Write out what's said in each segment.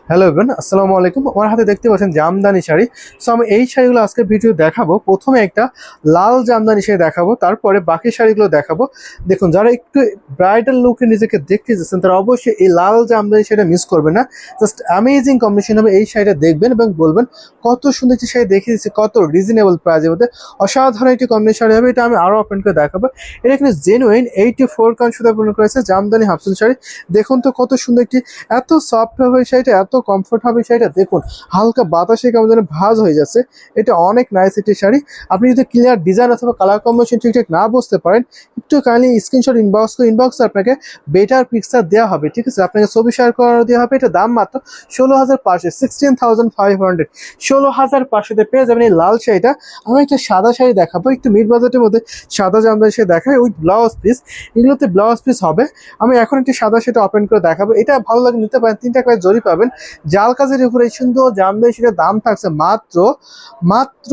Hello everyone, আসসালামু আলাইকুম। আমার হাতে দেখতে পাচ্ছেন জামদানি শাড়ি। সো আমি এই শাড়িগুলো আজকে ভিডিও দেখাবো। প্রথমে একটা লাল জামদানি শাড়ি দেখাবো, তারপরে বাকি শাড়িগুলো দেখাবো। দেখুন, যারা একটু ব্রাইডাল লুকে নিজেকে দেখতে চাচ্ছেন তারা অবশ্যই এই লাল জামদানি শাড়িটা মিস করবেন না। জাস্ট অ্যামেজিং কম্বিনেশন হবে। এই শাড়িটা দেখবেন এবং বলবেন কত সুন্দর একটি শাড়ি দেখিয়ে দিচ্ছে, কত রিজনেবল প্রাইসের মধ্যে অসাধারণ একটি কম্বিনেশন শাড়ি হবে। এটা আমি আরও ওপেন করে দেখাবো। এটা কিন্তু জেনুইন 84 কাউন্ট সুতা পূরণ করেছে জামদানি হাফসুল শাড়ি। দেখুন তো কত সুন্দর একটি, এত সফট হবে শাড়িটা, এত কমফোর্ট হবে শাড়িটা। দেখুন হালকা বাতাসে কেমন যেন ভাঁজ হয়ে যাচ্ছে। এটা অনেক নাইস একটি শাড়ি। আপনি যদি ক্লিয়ার ডিজাইন অথবা কালার কম্বিনেশন ঠিকঠাক না বুঝতে পারেন, একটু কাইন্ডলি স্ক্রিনশট ইনবক্সে আপনাকে বেটার পিকচার দেওয়া হবে, ঠিক আছে? আপনাকে ছবি শেয়ার করা দেওয়া হবে। এটা দাম মাত্র 16,500, 16,500, 16,500-তে পেয়ে যাবেন এই লাল শাড়িটা। আমি একটা সাদা শাড়ি দেখাবো, একটু মিড বাজেটের মধ্যে সাদা জামদানি শাড়ি দেখাই উইথ ব্লাউজ পিস। এগুলোতে ব্লাউজ পিস হবে। আমি এখন একটি সাদা সেটা ওপেন করে দেখাবো। এটা ভালো লাগে নিতে পারেন, 3 টাকায় জরি পাবেন। জাল কাজের উপরে এই সুন্দর জামদানি সেটার দাম থাকছে মাত্র মাত্র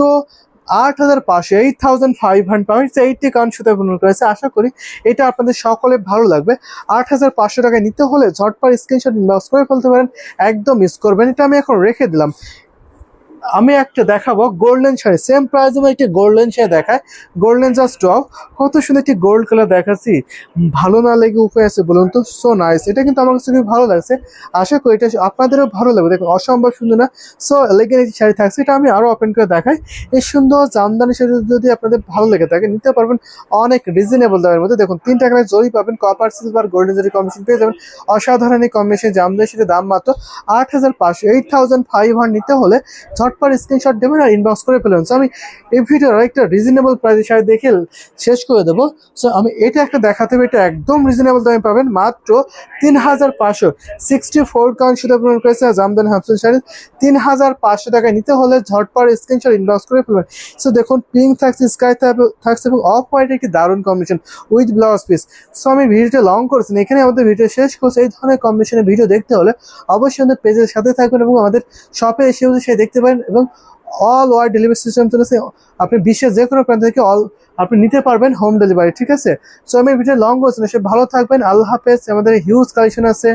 8,500, 8,500 পাউন্ড। 80 কাউন্ট সুতা পূরণ করেছে। আশা করি এটা আপনাদের সকলে ভালো লাগবে। 8,500 টাকায় নিতে হলে ঝটপট স্ক্রিনশট ইনবক্স করে ফেলতে পারেন, একদম মিস করবেন। এটা আমি এখন রেখে দিলাম। আমি একটা দেখাবো গোল্ডেন শাড়ি, সেম প্রাইস আমি একটি গোল্ডেন শাড়ি দেখায়। গোল্ডেন জাস্ট টপ, কত সুন্দর একটি গোল্ড কালার দেখাচ্ছি। ভালো না লেগে উপায় আছে বলুন তো? So nice. এটা কিন্তু আমার কাছে খুব ভালো লাগছে। আশা করি এটা আপনাদেরও ভালো লাগবে। দেখুন অসম্ভব সুন্দর না? সো এলিগেন্ট একটি শাড়ি থাকছে। এটা আমি আরও ওপেন করে দেখাই। এই সুন্দর জামদানি শাড়ি যদি আপনাদের ভালো লেগে থাকে নিতে পারবেন অনেক রিজনেবল দামের মধ্যে। দেখুন 3 টাকায় জরি পাবেন, কপার সিলভার গোল্ডেন জরি কম্বিনেশন পেয়ে যাবেন। অসাধারণ এই কম্বিনেশন জামদানি শাড়ির দাম মাত্র 8,500, 8,500 নিতে হলে ঝটপট স্ক্রিনশট দেবেন আর ইনবক্স করে ফেলবেন। সো আমি এই ভিডিওর একটা রিজনেবল প্রাইসে শাড়ি দেখে শেষ করে দেবো। সো আমি এটা একটা দেখাতে হবে, এটা একদম রিজনেবল দামে পাবেন মাত্র 3,500, 64 কাউন্ট সুতা পূরণ করেছে জামদানি হাফসুল শাড়ি। 3,500 টাকায় নিতে হলে ঝটপট স্ক্রিনশট ইনবক্স করে ফেলবেন। সো দেখুন পিঙ্ক থাকছে, স্কাই থাকছে এবং অফ হোয়াইট একটি দারুণ combination with blouse piece. So আমি ভিডিওটা লং করছি না, এখানে আমাদের ভিডিও শেষ করছি। এই ধরনের কম্বিনেশনের ভিডিও দেখতে হলে অবশ্যই আমাদের পেজের সাথে থাকবেন এবং আমাদের শপে এসেও সে দেখতে পারেন। এবং অল ওয়ার্ল্ড ডেলিভারি সিস্টেম চলেছে। আপনি বিশ্বের যে কোনো প্রান্ত থেকে আপনি নিতে পারবেন হোম ডেলিভারি, ঠিক আছে? সো আমি ভিডিও লং করছি না, সে ভালো থাকবেন। আল্লাহ হাফেজ। আমাদের হিউজ কালেকশন আছে।